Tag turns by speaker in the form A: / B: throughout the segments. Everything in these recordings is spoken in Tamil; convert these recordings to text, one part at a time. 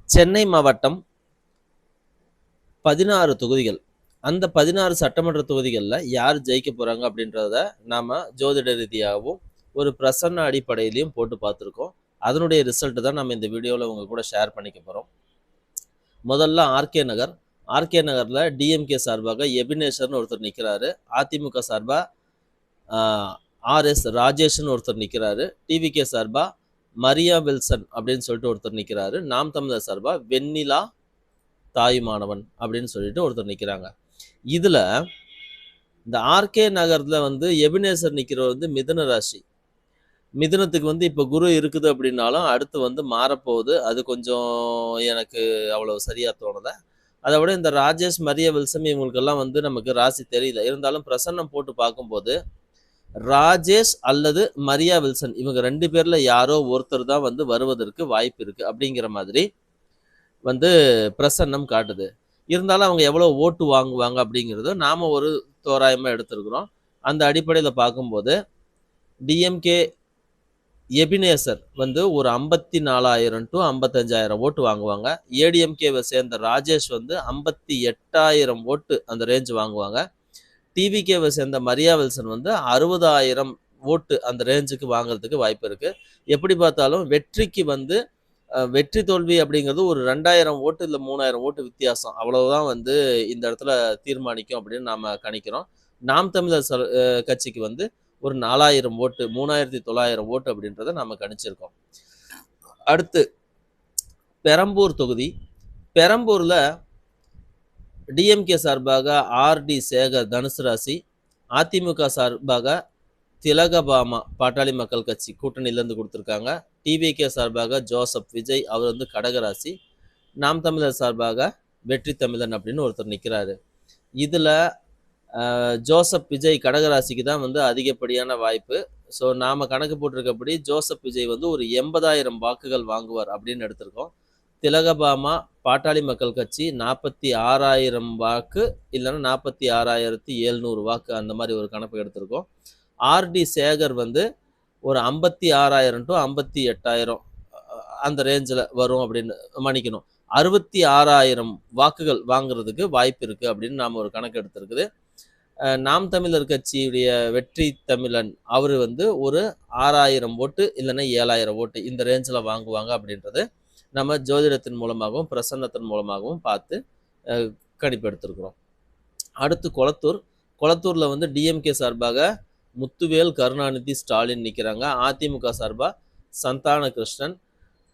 A: சென்னை மாவட்டம் 16 தொகுதிகள். அந்த 16 சட்டமன்ற தொகுதிகள்ல யார் ஜெயிக்க போறாங்க அப்படின்றத நாம ஜோதிட ரீதியாகவும், ஒரு பிரசன்ன அடிப்படையிலயும் போட்டு பார்த்துருக்கோம். அதனுடைய ரிசல்ட் தான் நம்ம இந்த வீடியோல உங்க கூட ஷேர் பண்ணிக்க போறோம். முதல்ல ஆர்கே நகர். ஆர்கே நகர்ல டிஎம்கே சார்பாக எபினேஷர்னு ஒருத்தர் நிக்கிறாரு. அதிமுக சார்பா ஆர்எஸ் ராஜேஷ்னு ஒருத்தர் நிக்கிறாரு. டிவிகே சார்பா மரியா வில்சன் அப்படின்னு சொல்லிட்டு ஒருத்தர் நிக்கிறாரு. நாம் தமிழர் சார்பா வெண்ணிலா தாயுமானவன் அப்படின்னு சொல்லிட்டு ஒருத்தர் நிக்கிறாங்க. இதுல இந்த ஆர்கே நகர்ல வந்து எபினேசர் நிக்கிறவர் வந்து மிதுன ராசி. மிதுனத்துக்கு இப்ப குரு இருக்குது அப்படின்னாலும் அடுத்து மாறப்போகுது. அது கொஞ்சம் எனக்கு அவ்வளவு சரியா தோணல. அதை விட இந்த ராஜேஷ் மரிய வில்சன் இவங்களுக்கெல்லாம் நமக்கு ராசி தெரியல. இருந்தாலும் பிரசன்னம் போட்டு பார்க்கும்போது ராஜேஷ் அல்லது மரியா வில்சன் இவங்க 2 பேர்ல யாரோ ஒருத்தர் தான் வருவதற்கு வாய்ப்பு இருக்கு அப்படிங்கிற மாதிரி பிரசன்னம் காட்டுது. இருந்தாலும் அவங்க எவ்வளவு ஓட்டு வாங்குவாங்க அப்படிங்கிறத நாம ஒரு தோராயமா எடுத்திருக்கிறோம். அந்த அடிப்படையில பார்க்கும்போது டிஎம்கே எபினேசர் ஒரு 54,000 to 55,000 ஓட்டு வாங்குவாங்க. ஏடிஎம்கேவை சேர்ந்த ராஜேஷ் 58,000 ஓட்டு அந்த ரேஞ்ச் வாங்குவாங்க. டிவிகேவை சேர்ந்த மரியா வில்சன் 60,000 ஓட்டு அந்த ரேஞ்சுக்கு வாங்குறதுக்கு வாய்ப்பு இருக்கு. எப்படி பார்த்தாலும் வெற்றிக்கு வெற்றி தோல்வி அப்படிங்கிறது ஒரு 2,000 ஓட்டு இல்லை 3,000 ஓட்டு வித்தியாசம், அவ்வளவுதான் இந்த இடத்துல தீர்மானிக்கும் அப்படின்னு நாம கணிக்கிறோம். நாம் தமிழர் கட்சிக்கு ஒரு 4,000 ஓட்டு 3,900 ஓட்டு அப்படின்றத நாம கணிச்சிருக்கோம். அடுத்து பெரம்பூர் தொகுதி. பெரம்பூர்ல டிஎம்கே சார்பாக ஆர்டி சேகர் தனுசு ராசி, அதிமுக சார்பாக திலகபாமா பாட்டாளி மக்கள் கட்சி கூட்டணியிலேருந்து கொடுத்துருக்காங்க. டிவிகே சார்பாக ஜோசப் விஜய் அவர் கடகராசி, நாம் தமிழர் சார்பாக வெற்றி தமிழன் அப்படின்னு ஒருத்தர் நிற்கிறாரு. இதில் ஜோசப் விஜய் கடகராசிக்கு தான் அதிகப்படியான வாய்ப்பு. ஸோ நாம் கணக்கு போட்டிருக்கப்படி ஜோசப் விஜய் ஒரு 80,000 வாக்குகள் வாங்குவார் அப்படின்னு எடுத்திருக்கோம். திலகபாமா பாட்டாளி மக்கள் கட்சி 46,000 வாக்கு இல்லைன்னா 46,700 வாக்கு அந்த மாதிரி ஒரு கணக்கு எடுத்திருக்கோம். ஆர்டி சேகர் ஒரு 56,000 to 58,000 அந்த ரேஞ்சில் வரும் அப்படின்னு மன்னிக்கணும், 66,000 வாக்குகள் வாங்குறதுக்கு வாய்ப்பு இருக்கு அப்படின்னு நாம் ஒரு கணக்கு எடுத்திருக்குது. நாம் தமிழர் கட்சியுடைய வெற்றி தமிழன் அவர் ஒரு 6,000 ஓட்டு இல்லைன்னா 7,000 ஓட்டு இந்த ரேஞ்சில் வாங்குவாங்க அப்படின்றது நம்ம ஜோதிடத்தின் மூலமாகவும் பிரசன்னத்தின் மூலமாகவும் பார்த்து கணிப்பு எடுத்திருக்கிறோம். அடுத்து கொளத்தூர். கொளத்தூர்ல டிஎம்கே சார்பாக முத்துவேல் கருணாநிதி ஸ்டாலின் நிற்கிறாங்க. அதிமுக சார்பா சந்தான கிருஷ்ணன்,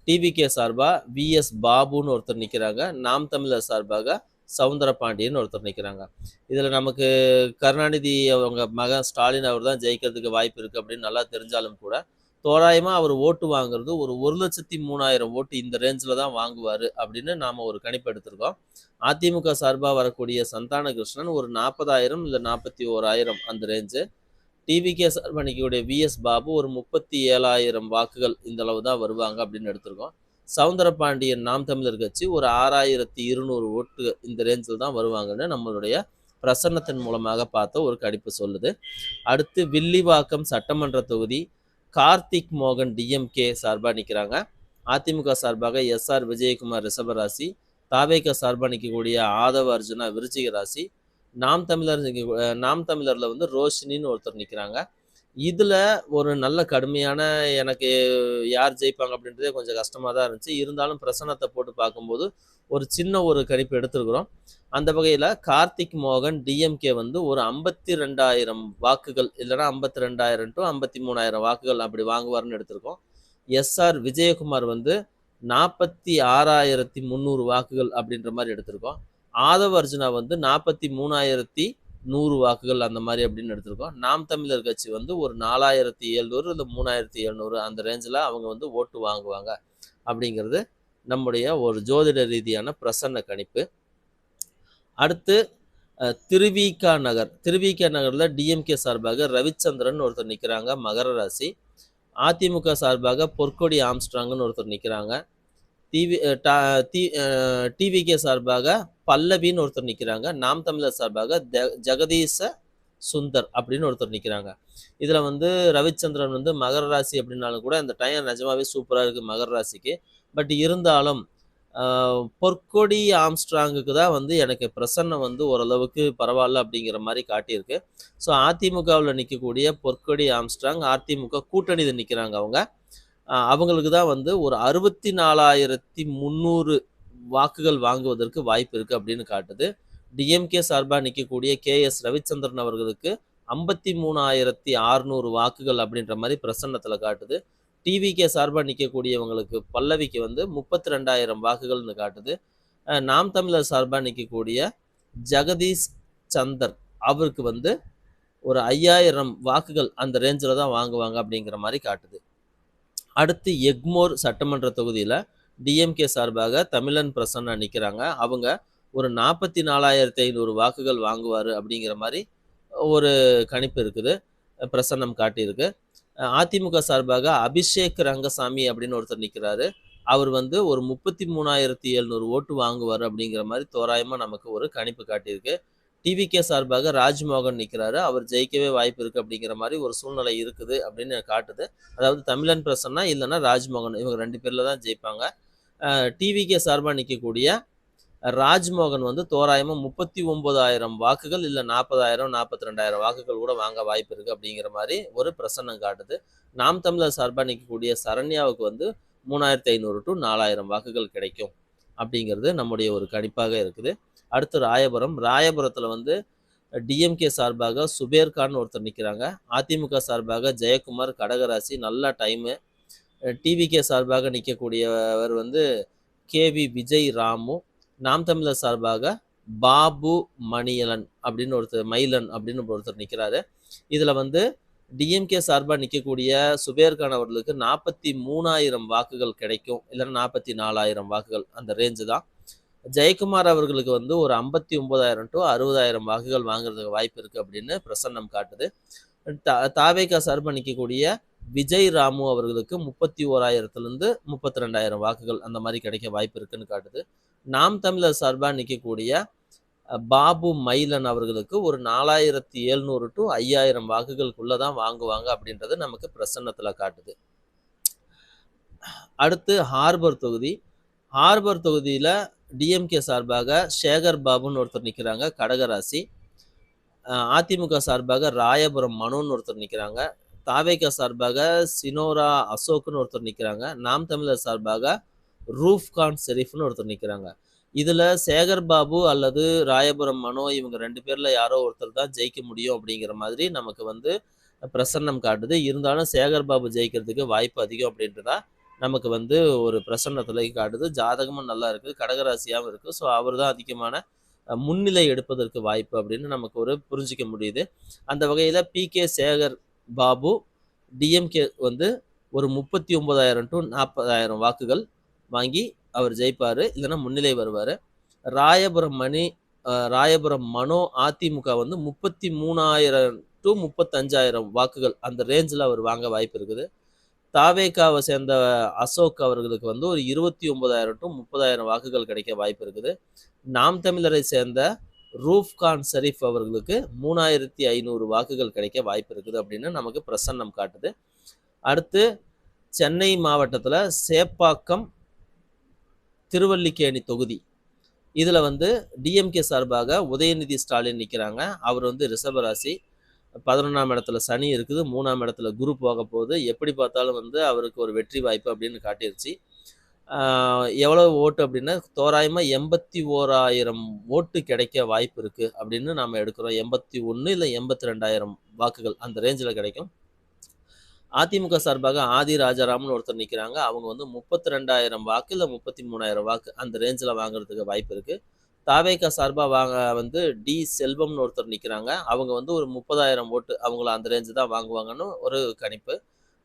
A: டிவிகே சார்பா விஎஸ் பாபுன்னு ஒருத்தர் நிற்கிறாங்க. நாம் தமிழர் சார்பாக சவுந்தர பாண்டியன் ஒருத்தர் நிற்கிறாங்க. இதில் நமக்கு கருணாநிதி அவங்க மகன் ஸ்டாலின் அவர் தான் ஜெயிக்கிறதுக்கு வாய்ப்பு இருக்குது அப்படின்னு நல்லா தெரிஞ்சாலும் கூட தோராயமாக அவர் ஓட்டு வாங்குறது ஒரு 1,03,000 ஓட்டு இந்த ரேஞ்சில் தான் வாங்குவார் அப்படின்னு நாம் ஒரு கணிப்பு எடுத்திருக்கோம். அதிமுக சார்பாக வரக்கூடிய சந்தான கிருஷ்ணன் ஒரு 40,000 இல்லை 41,000 அந்த ரேஞ்சு. டிவிகே சார்பாக நிற்கக்கூடிய விஎஸ் பாபு ஒரு 37,000 வாக்குகள் இந்த அளவு தான் வருவாங்க அப்படின்னு எடுத்திருக்கோம். சவுந்தர பாண்டியன் நாம் தமிழர் கட்சி ஒரு 6,200 ஓட்டு இந்த ரேஞ்சில் தான் வருவாங்கன்னு நம்மளுடைய பிரசன்னத்தின் மூலமாக பார்த்த ஒரு கணிப்பு சொல்லுது. அடுத்து வில்லிவாக்கம் சட்டமன்ற தொகுதி. கார்த்திக் மோகன் டிஎம்கே சார்பாக நிற்கிறாங்க. அதிமுக சார்பாக எஸ்ஆர் விஜயகுமார் ரிஷபராசி, தாவேக சார்பாக நிற்கக்கூடிய ஆதவ அர்ஜுனா விருச்சிக ராசி, நாம் தமிழர்ல ரோஷினின்னு ஒருத்தர் நிற்கிறாங்க. இதுல ஒரு நல்ல கடுமையான எனக்கு யார் ஜெயிப்பாங்க அப்படின்றதே கொஞ்சம் கஷ்டமா தான் இருந்துச்சு. இருந்தாலும் பிரசன்னத்தை போட்டு பார்க்கும்போது ஒரு சின்ன ஒரு கணிப்பு எடுத்திருக்கிறோம். அந்த வகையில கார்த்திக் மோகன் டிஎம்கே ஒரு 52,000 வாக்குகள் இல்லைன்னா 52,000 to 53,000 வாக்குகள் அப்படி வாங்குவார்னு எடுத்திருக்கோம். எஸ்ஆர் விஜயகுமார் 46,300 வாக்குகள் அப்படின்ற மாதிரி எடுத்திருக்கோம். ஆதவ அர்ஜுனா 43,100 வாக்குகள் அந்த மாதிரி அப்படின்னு எடுத்திருக்கோம். நாம் தமிழர் கட்சி ஒரு 4,700 இல்லை 3,700 அந்த ரேஞ்சில் அவங்க ஓட்டு வாங்குவாங்க அப்படிங்கிறது நம்முடைய ஒரு ஜோதிட ரீதியான பிரசன்ன கணிப்பு. அடுத்து திருவிக நகர். திருவிக நகர்ல டிஎம்கே சார்பாக ரவிச்சந்திரன் ஒருத்தர் நிற்கிறாங்க, மகர ராசி. அதிமுக சார்பாக பொற்கொடி ஆம்ஸ்ட்ராங்னு ஒருத்தர் நிற்கிறாங்க. டிவிகே சார்பாக பல்லவின்னு ஒருத்தர் நிற்கிறாங்க. நாம் தமிழர் சார்பாக ஜெகதீச சுந்தர் அப்படின்னு ஒருத்தர் நிற்கிறாங்க. இதில் ரவிச்சந்திரன் மகர ராசி அப்படின்னாலும் கூட அந்த டைம் நிஜமாவே சூப்பராக இருக்குது மகர ராசிக்கு. பட் இருந்தாலும் ஆ பொற்கொடி ஆம்ஸ்ட்ராங்குக்கு தான் வந்து எனக்கு பிரசன்னம் வந்து ஓரளவுக்கு பரவால்ல அப்படிங்கிற மாரி காட்டியிருக்கு. ஸோ அதிமுகவுல நிக்கக்கூடிய பொற்கொடி ஆம்ஸ்ட்ராங் அதிமுக கூட்டணியில நிக்கிறாங்க அவங்க. அவங்களுக்கு தான் வந்து ஒரு 64,300 வாக்குகள் வாங்குவதற்கு வாய்ப்பு இருக்கு அப்படின்னு காட்டுது. டிஎம்கே சார்பா நிக்கக்கூடிய கே.எஸ். ரவிச்சந்திரன் அவர்களுக்கு 53,600 வாக்குகள் அப்படின்ற மாரி பிரசன்னத்துல காட்டுது. டிவிகே சார்பா நிக்கக்கூடியவங்களுக்கு பல்லவிக்கு வந்து 32,000 வாக்குகள்னு காட்டுது. நாம் தமிழர் சார்பா நிக்கக்கூடிய ஜெகதீஷ் சந்தர் அவருக்கு வந்து ஒரு 5,000 வாக்குகள் அந்த ரேஞ்சில தான் வாங்குவாங்க அப்படிங்கிற மாரி காட்டுது. அடுத்து எக்மோர் சட்டமன்ற தொகுதியில டிஎம்கே சார்பாக தமிழன் பிரசன்னா நிக்கிறாங்க. அவங்க ஒரு 44,500 வாக்குகள் வாங்குவாரு அப்படிங்கிற மாரி ஒரு கணிப்பு இருக்குது. பிரசன்னம் காட்டியிருக்கு. அதிமுக சார்பாக அபிஷேக் ரங்கசாமி அப்படின்னு ஒருத்தர் நிக்கிறாரு. அவர் வந்து ஒரு 33,700 ஓட்டு வாங்குவாரு அப்படிங்கிற மாரி தோராயமா நமக்கு ஒரு கணிப்பு காட்டியிருக்கு. டிவிகே சார்பாக ராஜ்மோகன் நிக்கிறாரு. அவர் ஜெயிக்கவே வாய்ப்பு இருக்கு அப்படிங்கிற மாரி ஒரு சூழ்நிலை இருக்குது அப்படின்னு காட்டுது. அதாவது தமிழன் பிரசன்னா இல்லன்னா ராஜ்மோகன் இவங்க 2 பேர்ல தான் ஜெயிப்பாங்க. டிவிகே சார்பா நிக்கக்கூடிய ராஜ்மோகன் வந்து தோராயமா 39,000 வாக்குகள் இல்ல 40,000, 42,000 வாக்குகள் கூட வாங்க வாய்ப்பு இருக்கு அப்படிங்கிற மாரி ஒரு பிரசன்னம் காட்டுது. நாம் தமிழர் சார்பா நிக்கக்கூடிய சரண்யாவுக்கு வந்து 3,500 டூ 4,000 வாக்குகள் கிடைக்கும் அப்படிங்கிறது நம்முடைய ஒரு கணிப்பாக இருக்குது. அடுத்து ராயபுரம். ராயபுரத்துல வந்து டிஎம்கே சார்பாக சுபேர் கான் ஒருத்தர் நிக்கிறாங்க. அதிமுக சார்பாக ஜெயக்குமார் கடகராசி நல்ல டைமு. டிவிகே சார்பாக நிக்கக்கூடியவர் வந்து கேவி விஜய் ராமு. நாம் தமிழர் சார்பாக பாபு மணியலன் அப்படின்னு ஒருத்தர் மயிலன் அப்படின்னு ஒருத்தர் நிக்கிறாரு. இதுல வந்து டிஎம்கே சார்பா நிக்கக்கூடிய சுபேர் கான் அவர்களுக்கு 43,000 வாக்குகள் கிடைக்கும். இல்லன்னா 44,000 வாக்குகள் அந்த ரேஞ்சு தான். ஜெயக்குமார் அவர்களுக்கு வந்து ஒரு 59,000 டூ 60,000 வாக்குகள் வாங்குறதுக்கு வாய்ப்பு இருக்கு அப்படின்னு பிரசன்னம் காட்டுது. தாவேகா சார்பா நிக்கக்கூடிய விஜய் ராமு அவர்களுக்கு 31,000லிருந்து 32,000 வாக்குகள் அந்த மாரி கிடைக்க வாய்ப்பு இருக்குன்னு காட்டுது. நாம் தமிழர் சார்பா நிக்கக்கூடிய பாபு மயிலன் அவர்களுக்கு ஒரு 4,700 டூ 5,000 வாக்குகளுக்குள்ள தான் வாங்குவாங்க அப்படின்றது நமக்கு பிரசன்னத்துல காட்டுது. அடுத்து ஹார்பர் தொகுதி. ஹார்பர் தொகுதியில டிஎம்கே சார்பாக சேகர் பாபுன்னு ஒருத்தர் நிக்கிறாங்க கடகராசி. அதிமுக சார்பாக ராயபுரம் மனோன்னு ஒருத்தர் நிக்கிறாங்க. தாவேகா சார்பாக சினோரா அசோக்னு ஒருத்தர் நிக்கிறாங்க. நாம் தமிழர் சார்பாக ரூஃப்கான் ஷெரீஃப்னு ஒருத்தர் நிக்கிறாங்க. இதுல சேகர் பாபு அல்லது ராயபுரம் மனோ இவங்க 2 பேர்ல யாரோ ஒருத்தர் தான் ஜெயிக்க முடியும் அப்படிங்கிற மாதிரி நமக்கு வந்து பிரசன்னம் காட்டுது. இருந்தாலும் சேகர் பாபு ஜெயிக்கிறதுக்கு வாய்ப்பு அதிகம் அப்படின்றதா நமக்கு வந்து ஒரு பிரசன்னத்துல காட்டுது. ஜாதகமும் நல்லா இருக்கு. கடகராசியாவும் இருக்கு. ஸோ அவர் தான் அதிகமான முன்னிலை எடுப்பதற்கு வாய்ப்பு அப்படின்னு நமக்கு ஒரு புரிஞ்சிக்க முடியுது. அந்த வகையில பி.கே. சேகர் பாபு டிஎம்கே வந்து ஒரு 39,000 டூ 40,000 வாக்குகள் வாங்கி அவர் ஜெயிப்பாரு. இல்லைன்னா முன்னிலை வருவாரு. ராயபுரம் மனோ அதிமுக வந்து 33,000 டூ 35,000 வாக்குகள் அந்த ரேஞ்சில் அவர் வாங்க வாய்ப்பு இருக்குது. தாவேகாவை சேர்ந்த அசோக் அவர்களுக்கு வந்து ஒரு 29,000 டூ 30,000 வாக்குகள் கிடைக்க வாய்ப்பு இருக்குது. நாம் தமிழரை சேர்ந்த ரூஃப்கான் ஷெரீஃப் அவர்களுக்கு 3,500 வாக்குகள் கிடைக்க வாய்ப்பு இருக்குது அப்படின்னு நமக்கு பிரசன்னம் காட்டுது. அடுத்து சென்னை மாவட்டத்துல சேப்பாக்கம் திருவல்லிக்கேணி தொகுதி. இதுல வந்து டிஎம்கே சார்பாக உதயநிதி ஸ்டாலின் நிக்கிறாங்க. அவர் வந்து ரிஷபராசி. 11ஆம் இடத்துல சனி இருக்குது. 3ஆம் இடத்துல குரு போக போகுது. எப்படி பார்த்தாலும் வந்து அவருக்கு ஒரு வெற்றி வாய்ப்பு அப்படின்னு காட்டிருச்சு. எவ்வளவு ஓட்டு அப்படின்னா தோராயமா 81,000 ஓட்டு கிடைக்க வாய்ப்பு இருக்கு அப்படின்னு நாம எடுக்கிறோம். 81 இல்ல 82,000 வாக்குகள் அந்த ரேஞ்சில் கிடைக்கும். அதிமுக சார்பாக ஆதி ராஜாராம்னு ஒருத்தர் நிக்கிறாங்க. அவங்க வந்து 32,000 வாக்கு இல்ல 33,000 வாக்கு அந்த ரேஞ்சில் வாங்குறதுக்கு வாய்ப்பு இருக்கு. தாவேகா சார்பா வந்து டி செல்வம்னு ஒருத்தர் நிக்கிறாங்க. அவங்க வந்து ஒரு 30,000 ஓட்டு அவங்கள அந்த ரேஞ்சு தான் வாங்குவாங்கன்னு ஒரு கணிப்பு.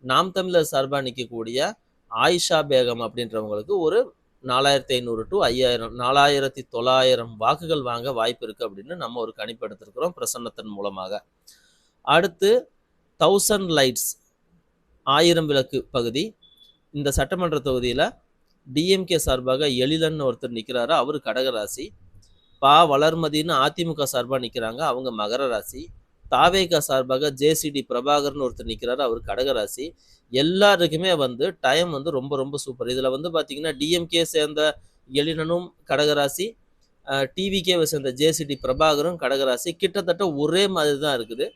A: நாம் தமிழர் சார்பா நிக்கக்கூடிய ஆயிஷா பேகம் அப்படின்றவங்களுக்கு ஒரு 4,500 டு 5,000 4,900 வாக்குகள் வாங்க வாய்ப்பு இருக்கு அப்படின்னு நம்ம ஒரு கணிப்பு எடுத்திருக்கிறோம் பிரசன்னத்தின் மூலமாக. அடுத்து 1000 லைட்ஸ் 1000 விளக்கு பகுதி. இந்த சட்டமன்ற தொகுதியில டிஎம்கே சார்பாக எழிலன் ஒருத்தர் நிக்கிறாரு. அவரு கடகராசி. வளர்மதின்னு அதிமுக சார்பா நிக்கிறாங்க. அவங்க மகர ராசி. தாவேகா சார்பாக ஜேசிடி பிரபாகர்னு ஒருத்தர் நிக்கிறாரு. அவர் கடகராசி. எல்லாருக்குமே வந்து டைம் வந்து ரொம்ப ரொம்ப சூப்பர். இதுல வந்து பாத்தீங்கன்னா டிஎம்கே சேர்ந்த எழிலனும் கடகராசி, டிவிகேவை சேர்ந்த ஜேசிடி பிரபாகரும் கடகராசி. கிட்டத்தட்ட ஒரே மாதிரி தான் இருக்குது.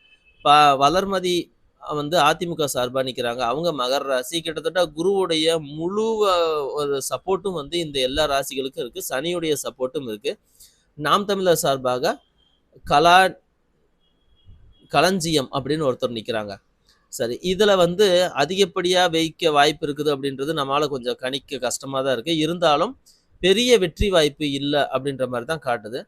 A: வளர்மதி வந்து அதிமுக சார்பா நிக்கிறாங்க. அவங்க மகர ராசி. கிட்டத்தட்ட குருவுடைய முழு ஒரு சப்போர்ட்டும் வந்து இந்த எல்லா ராசிகளுக்கும் இருக்கு. சனியுடைய சப்போர்ட்டும் இருக்கு. நாம் தமிழர் சார்பாக கலா களஞ்சியம் அப்படின்னு ஒருத்தர் நிக்கிறாங்க. சரி, இதுல வந்து அதிகப்படியா வைக்க வாய்ப்பு இருக்குது அப்படின்றது நம்மளால கொஞ்சம் கணிக்க கஷ்டமா தான் இருக்கு. இருந்தாலும் பெரிய வெற்றி வாய்ப்பு இல்ல அப்படின்ற மாரி தான் காட்டுது.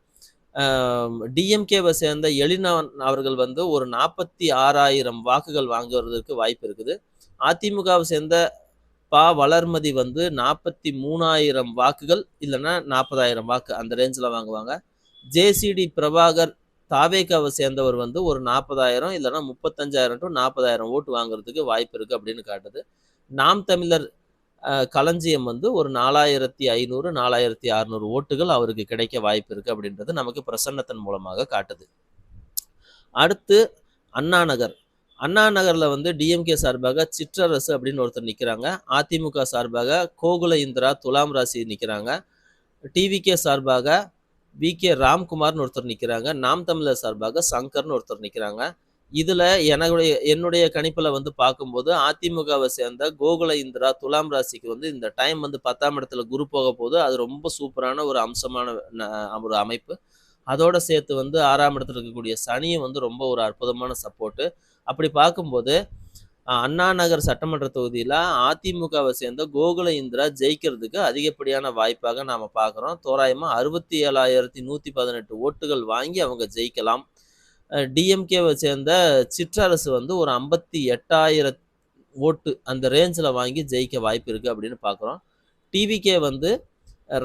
A: டிஎம்கேவை சேர்ந்த எழிலன் அவர்கள் வந்து ஒரு 46,000 வாக்குகள் வாங்குவதற்கு வாய்ப்பு இருக்குது. அதிமுகவை சேர்ந்த வளர்மதி வந்து 43,000 வாக்குகள் இல்லைன்னா 40,000 வாக்கு அந்த ரேஞ்சில் வாங்குவாங்க. ஜேசிடி பிரபாகர் தாவேகாவை சேர்ந்தவர் வந்து ஒரு 40,000 இல்லைன்னா 35,000 டு 40,000 ஓட்டு வாங்குறதுக்கு வாய்ப்பு இருக்கு அப்படின்னு காட்டுது. நாம் தமிழர் களஞ்சியம் வந்து ஒரு 4,500 4,600 ஓட்டுகள் அவருக்கு கிடைக்க வாய்ப்பு இருக்கு அப்படின்றது நமக்கு பிரசன்னத்தின் மூலமாக காட்டுது. அடுத்து அண்ணா நகர். அண்ணா நகர்ல வந்து டிஎம்கே சார்பாக சிற்றரசு அப்படின்னு ஒருத்தர் நிக்கிறாங்க. அதிமுக சார்பாக கோகுல இந்திரா துலாம் ராசி நிக்கிறாங்க. டிவிகே சார்பாக விகே ராம்குமார்னு ஒருத்தர் நிக்கிறாங்க. நாம் தமிழர் சார்பாக சங்கர்னு ஒருத்தர் நிக்கிறாங்க. இதுல என்னுடைய கணிப்புல வந்து பார்க்கும்போது அதிமுகவை சேர்ந்த கோகுல இந்திரா துலாம் ராசிக்கு வந்து இந்த டைம் வந்து 10ஆம் இடத்துல குரு போக போது அது ரொம்ப சூப்பரான ஒரு அம்சமான ஒரு அமைப்பு. அதோட சேர்த்து வந்து 6ஆம் இடத்துல இருக்கக்கூடிய சனியும் வந்து ரொம்ப ஒரு அற்புதமான சப்போர்ட்டு. அப்படி பார்க்கும்போது அண்ணா நகர் சட்டமன்ற தொகுதியில அதிமுகவை சேர்ந்த கோகுல இந்திரா ஜெயிக்கிறதுக்கு அதிகப்படியான வாய்ப்பாக நாம பார்க்குறோம். தோராயமா 67,118 ஓட்டுகள் வாங்கி அவங்க ஜெயிக்கலாம். டிஎம்கேவை சேர்ந்த சிற்றரசு வந்து ஒரு 58,000 ஓட்டு அந்த ரேஞ்சில் வாங்கி ஜெயிக்க வாய்ப்பு இருக்கு அப்படின்னு பார்க்குறோம். டிவிகே வந்து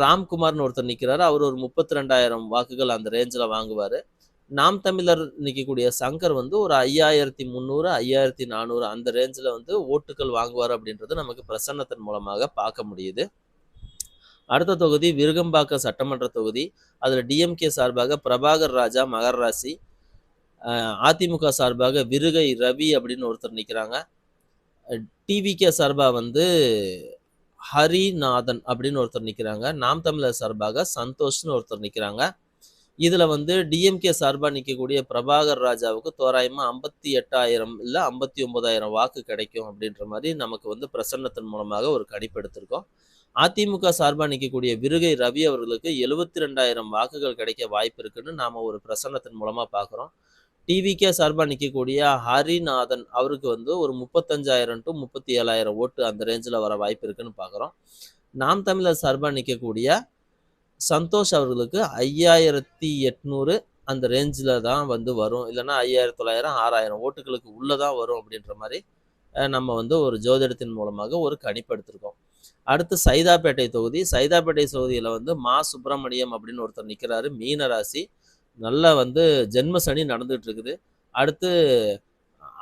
A: ராம்குமார்னு ஒருத்தர் நிற்கிறாரு. அவர் ஒரு 32,000 வாக்குகள் அந்த ரேஞ்சில் வாங்குவார். நாம் தமிழர் நிற்கக்கூடிய சங்கர் வந்து ஒரு 5,300 5,400 அந்த ரேஞ்சில் வந்து ஓட்டுகள் வாங்குவார் அப்படின்றது நமக்கு பிரசன்னத்தின் மூலமாக பார்க்க முடியுது. அடுத்த தொகுதி விருகம்பாக்கம் சட்டமன்ற தொகுதி. அதில் டிஎம்கே சார்பாக பிரபாகர் ராஜா மகர ராசி, அதிமுக சார்பாக விருகை ரவி அப்படின்னு ஒருத்தர் நிற்கிறாங்க. டிவிகே சார்பாக வந்து ஹரிநாதன் அப்படின்னு ஒருத்தர் நிற்கிறாங்க. நாம் தமிழர் சார்பாக சந்தோஷ்னு ஒருத்தர் நிற்கிறாங்க. இதுல வந்து டிஎம்கே சார்பாக நிற்கக்கூடிய பிரபாகர் ராஜாவுக்கு தோராயமா 58,000 இல்லை 59,000 வாக்கு கிடைக்கும் அப்படின்ற மாதிரி நமக்கு வந்து பிரசன்னத்தின் மூலமாக ஒரு கணிப்பு எடுத்திருக்கோம். அதிமுக சார்பாக நிற்கக்கூடிய விருகை ரவி அவர்களுக்கு 72,000 வாக்குகள் கிடைக்க வாய்ப்பு இருக்குன்னு நாம ஒரு பிரசன்னத்தின் மூலமா பார்க்குறோம். டிவிகே சார்பாக நிற்கக்கூடிய ஹரிநாதன் அவருக்கு வந்து ஒரு 35,000 டு 37,000 ஓட்டு அந்த ரேஞ்சில் வர வாய்ப்பு இருக்குன்னு பார்க்குறோம். நாம் தமிழர் சார்பாக நிற்கக்கூடிய சந்தோஷ் அவர்களுக்கு 5,800 அந்த ரேஞ்சில் தான் வந்து வரும். இல்லைன்னா 5,900 6,000 ஓட்டுகளுக்கு உள்ளதான் வரும் அப்படின்ற மாதிரி நம்ம வந்து ஒரு ஜோதிடத்தின் மூலமாக ஒரு கணிப்பு எடுத்திருக்கோம். அடுத்து சைதாப்பேட்டை தொகுதி. சைதாப்பேட்டை தொகுதியில் வந்து மா சுப்பிரமணியம் அப்படின்னு ஒருத்தர் நிற்கிறாரு. மீன ராசி. நல்லா வந்து ஜென்ம சனி நடந்துட்டு இருக்குது. அடுத்து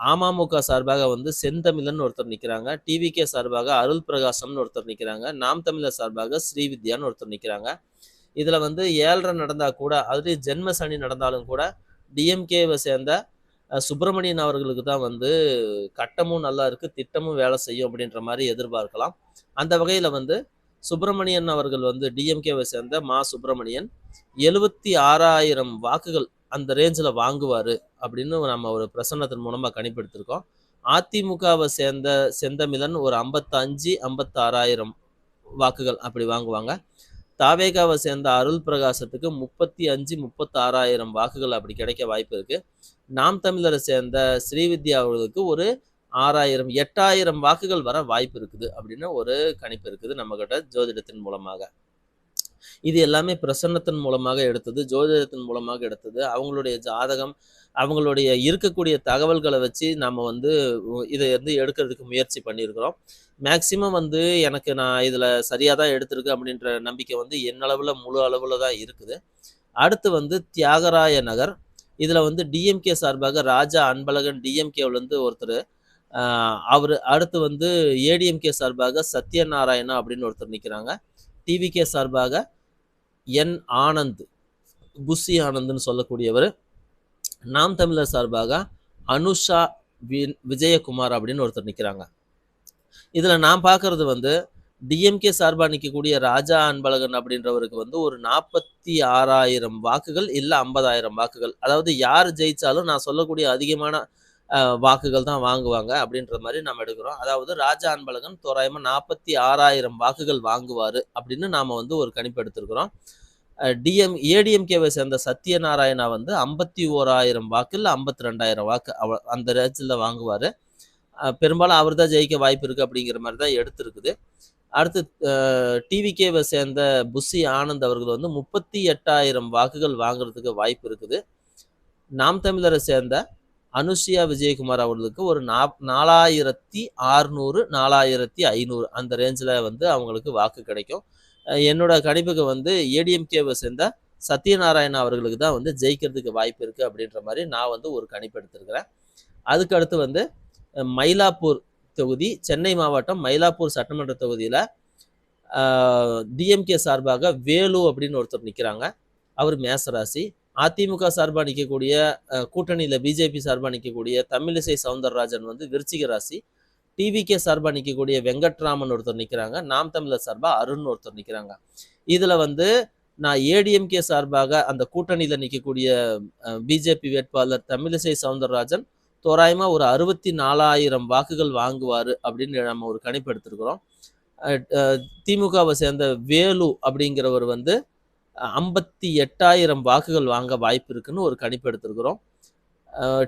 A: அமமுக சார்பாக வந்து செந்தமிழன் ஒருத்தர் நிற்கிறாங்க. டிவிகே சார்பாக அருள் பிரகாசம்னு ஒருத்தர் நிற்கிறாங்க. நாம் தமிழர் சார்பாக ஸ்ரீவித்யான்னு ஒருத்தர் நிற்கிறாங்க. இதில் வந்து 7.5 நடந்தால் கூட, அதுலேயும் ஜென்ம சனி நடந்தாலும் கூட டிஎம்கேவை சேர்ந்த சுப்பிரமணியன் அவர்களுக்கு தான் வந்து கட்டமும் நல்லா இருக்குது, திட்டமும் வேலை செய்யும் அப்படின்ற மாதிரி எதிர்பார்க்கலாம். அந்த வகையில் வந்து சுப்பிரமணியன் அவர்கள் வந்து டிஎம்கேவை சேர்ந்த மா சுப்பிரமணியன் 76,000 வாக்குகள் அந்த ரேஞ்சில் வாங்குவார் அப்படின்னு நம்ம ஒரு பிரசன்னத்தின் மூலமாக கணிப்பெடுத்திருக்கோம். அதிமுகவை சேர்ந்த செந்தமிழன் ஒரு 55 56,000 வாக்குகள் அப்படி வாங்குவாங்க. தாவேகாவை சேர்ந்த அருள் பிரகாசத்துக்கு 35 36,000 வாக்குகள் அப்படி கிடைக்க வாய்ப்பு இருக்கு. நாம் தமிழரை சேர்ந்த ஸ்ரீவித்யா அவர்களுக்கு ஒரு 6,000 8,000 வாக்குகள் வர வாய்ப்பு இருக்குது அப்படின்னு ஒரு கணிப்பு இருக்குது நம்ம கிட்ட ஜோதிடத்தின் மூலமாக. இது எல்லாமே பிரசன்னத்தின் மூலமாக எடுத்தது, ஜோதிடத்தின் மூலமாக எடுத்தது. அவங்களுடைய ஜாதகம், அவங்களுடைய இருக்கக்கூடிய தகவல்களை வச்சு நம்ம வந்து இதை வந்து எடுக்கிறதுக்கு முயற்சி பண்ணியிருக்கிறோம். மேக்சிமம் வந்து எனக்கு நான் இதில் சரியாக தான் எடுத்திருக்கு அப்படின்ற நம்பிக்கை வந்து என்னளவில் முழு அளவில் தான் இருக்குது. அடுத்து வந்து தியாகராய நகர். இதில் வந்து டிஎம்கே சார்பாக ராஜா அன்பழகன் டிஎம்கேவிலேருந்து ஒருத்தர், அவர் அடுத்து வந்து ஏடிஎம்கே சார்பாக சத்யநாராயணா அப்படின்னு ஒருத்தர் நிற்கிறாங்க. டிவிகே சார்பாக என் ஆனந்த், புஷி ஆனந்த்னு சொல்லக்கூடியவர். நாம் தமிழர் சார்பாக அனுஷா விஜயகுமார் அப்படின்னு ஒருத்தர் நிற்கிறாங்க. இதில் நான் பார்க்கறது வந்து டிஎம்கே சார்பா நிக்கக்கூடிய ராஜா அன்பழகன் அப்படின்றவருக்கு வந்து ஒரு 46,000 வாக்குகள், இல்ல 50,000 வாக்குகள். அதாவது யார் ஜெயிச்சாலும் நான் சொல்லக்கூடிய அதிகமான வாக்குகள் தான் வாங்குவாங்க அப்படின்ற மாரி நம்ம எடுக்கிறோம். அதாவது ராஜா அன்பழகன் தோராயமா 46,000 வாக்குகள் வாங்குவாரு அப்படின்னு நாம வந்து ஒரு கணிப்பு எடுத்திருக்கிறோம். ஏடிஎம்கேவை சேர்ந்த சத்யநாராயணா வந்து 51,000 வாக்கு, இல்ல 52,000 வாக்கு அந்த ரேஞ்சில வாங்குவாரு. பெரும்பாலும் அவர் தான் ஜெயிக்க வாய்ப்பு இருக்கு அப்படிங்கிற மாரி தான் எடுத்திருக்குது. அடுத்து டிவிகேவை சேர்ந்த புஸ்ஸி ஆனந்த் அவர்கள் வந்து 38,000 வாக்குகள் வாங்குறதுக்கு வாய்ப்பு இருக்குது. நாம் தமிழரை சேர்ந்த அனுஷியா விஜயகுமார் அவர்களுக்கு ஒரு 4,600, 4,500 அந்த ரேஞ்சில வந்து அவங்களுக்கு வாக்கு கிடைக்கும். என்னோட கணிப்புக்கு வந்து ஏடிஎம்கேவை சேர்ந்த சத்யநாராயணா அவர்களுக்கு தான் வந்து ஜெயிக்கிறதுக்கு வாய்ப்பு இருக்கு அப்படின்ற மாரி நான் வந்து ஒரு கணிப்பு எடுத்திருக்கிறேன். அதுக்கு அடுத்து வந்து மயிலாப்பூர் தொகுதி, சென்னை மாவட்டம் மயிலாப்பூர் சட்டமன்ற தொகுதியில டிஎம்கே சார்பாக வேலு அப்படின்னு ஒருத்தர் நிக்கிறாங்க. அவர் மேசராசி. அதிமுக சார்பா நிக்கக்கூடிய கூட்டணியில பிஜேபி சார்பா நிக்கக்கூடிய தமிழிசை சவுந்தரராஜன் வந்து விருச்சிக ராசி. டிவிகே சார்பா நிக்கக்கூடிய வெங்கட்ராமன் ஒருத்தர் நிக்கிறாங்க. நாம் தமிழர் சார்பா அருண் ஒருத்தர் நிக்கிறாங்க. இதுல வந்து நான் ஏடிஎம்கே சார்பாக அந்த கூட்டணியில நிக்கக்கூடிய பிஜேபி வேட்பாளர் தமிழிசை சவுந்தரராஜன் தோராயமா ஒரு 64,000 வாக்குகள் வாங்குவாரு அப்படின்னு நம்ம ஒரு கணிப்பு எடுத்திருக்கிறோம். திமுகவை சேர்ந்த வேலு அப்படிங்கிறவர் வந்து 58,000 வாக்குகள் வாங்க வாய்ப்பு இருக்குன்னு ஒரு கணிப்பு எடுத்திருக்கிறோம்.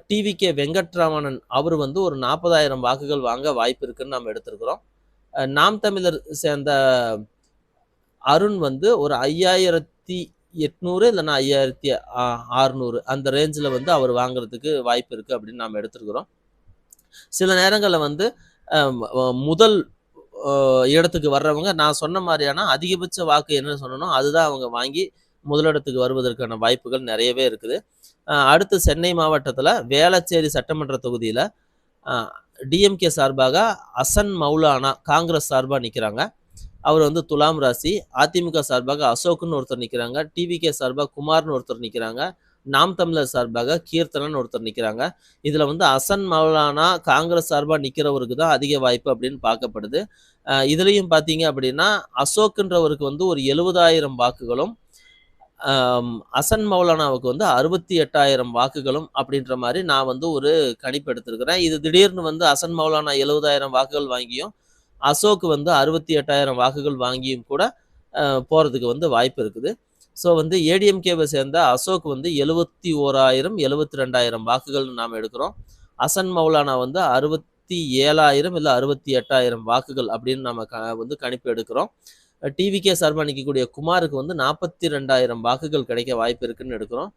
A: டிவிகே வெங்கட்ராமன் அவர் வந்து ஒரு 40,000 வாக்குகள் வாங்க வாய்ப்பு இருக்குன்னு நம்ம எடுத்திருக்கிறோம். நாம் தமிழர் சேர்ந்த அருண் வந்து ஒரு 5,800 இல்லைன்னா 5,600 அந்த ரேஞ்சில் வந்து அவர் வாங்குறதுக்கு வாய்ப்பு இருக்கு அப்படின்னு நாம் எடுத்திருக்கிறோம். சில நேரங்களில் வந்து முதல் இடத்துக்கு வர்றவங்க நான் சொன்ன மாதிரியான அதிகபட்ச வாக்கு என்ன சொன்னனோ அதுதான் அவங்க வாங்கி முதலிடத்துக்கு வருவதற்கான வாய்ப்புகள் நிறையவே இருக்குது. அடுத்து சென்னை மாவட்டத்தில் வேளச்சேரி சட்டமன்ற தொகுதியில் டிஎம்கே சார்பாக அசன் மௌலானா காங்கிரஸ் சார்பாக நிற்கிறாங்க. அவர் வந்து துலாம் ராசி. அதிமுக சார்பாக அசோக்னு ஒருத்தர் நிற்கிறாங்க. டிவிகே சார்பாக குமார்னு ஒருத்தர் நிற்கிறாங்க. நாம் தமிழர் சார்பாக கீர்த்தனன் ஒருத்தர் நிற்கிறாங்க. இதுல வந்து அசன் மௌலானா காங்கிரஸ் சார்பாக நிற்கிறவருக்கு தான் அதிக வாய்ப்பு அப்படின்னு பார்க்கப்படுது. இதுலயும் பார்த்தீங்க அப்படின்னா அசோக்ன்றவருக்கு வந்து ஒரு 70,000 வாக்குகளும், அசன் மௌலானாவுக்கு வந்து 68,000 வாக்குகளும் அப்படின்ற மாதிரி நான் வந்து ஒரு கணிப்பு எடுத்திருக்கிறேன். இது திடீர்னு வந்து அசன் மௌலானா 70,000 வாக்குகள் வாங்கியும், அசோக் வந்து 68,000 வாக்குகள் வாங்கியும் கூட போறதுக்கு வந்து வாய்ப்பு இருக்குது. ஸோ வந்து ஏடிஎம்கேவை சேர்ந்த அசோக் வந்து 71,000, 72,000 வாக்குகள்னு நாம் எடுக்கிறோம். அசன் மௌலானா வந்து 67,000 இல்லை 68,000 வாக்குகள் அப்படின்னு நம்ம வந்து கணிப்பு எடுக்கிறோம். டிவிகே சார்பாக நிற்கக்கூடிய குமாருக்கு வந்து 42,000 வாக்குகள் கிடைக்க வாய்ப்பு இருக்குன்னு எடுக்கிறோம்.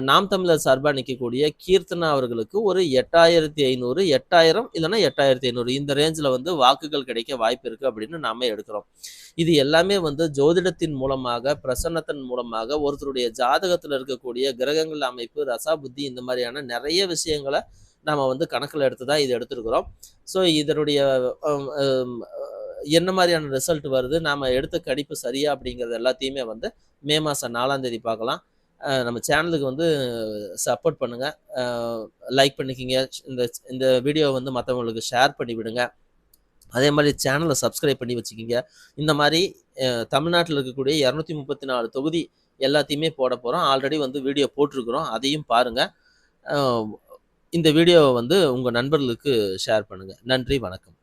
A: நாம் தமிழர் சார்பாக நிற்கக்கூடிய கீர்த்தனா அவர்களுக்கு ஒரு 8,500, 8,000 இல்லைன்னா 8,500 இந்த ரேஞ்சில் வந்து வாக்குகள் கிடைக்க வாய்ப்பு இருக்குது அப்படின்னு நாம எடுக்கிறோம். இது எல்லாமே வந்து ஜோதிடத்தின் மூலமாக, பிரசன்னத்தின் மூலமாக, ஒருத்தருடைய ஜாதகத்தில் இருக்கக்கூடிய கிரகங்கள் அமைப்பு, ரசா புத்தி இந்த மாதிரியான நிறைய விஷயங்களை நாம் வந்து கணக்கில் எடுத்து தான் இது எடுத்திருக்கிறோம். ஸோ இதனுடைய என்ன மாதிரியான ரிசல்ட் வருது, நாம் எடுத்த கணிப்பு சரியா அப்படிங்கிறது எல்லாத்தையுமே வந்து மே மாதம் 4ஆம் தேதி பார்க்கலாம். நம்ம சேனலுக்கு வந்து சப்போர்ட் பண்ணுங்கள், லைக் பண்ணிக்கிங்க, இந்த வீடியோவை வந்து மற்றவங்களுக்கு ஷேர் பண்ணி விடுங்க. அதே மாதிரி சேனலை சப்ஸ்கிரைப் பண்ணி வச்சுக்கிங்க. இந்த மாதிரி தமிழ்நாட்டில் இருக்கக்கூடிய 234 தொகுதி எல்லாத்தையுமே போட போகிறோம். ஆல்ரெடி வந்து வீடியோ போட்டிருக்கிறோம், அதையும் பாருங்கள். இந்த வீடியோவை வந்து உங்கள் நண்பர்களுக்கு ஷேர் பண்ணுங்கள். நன்றி, வணக்கம்.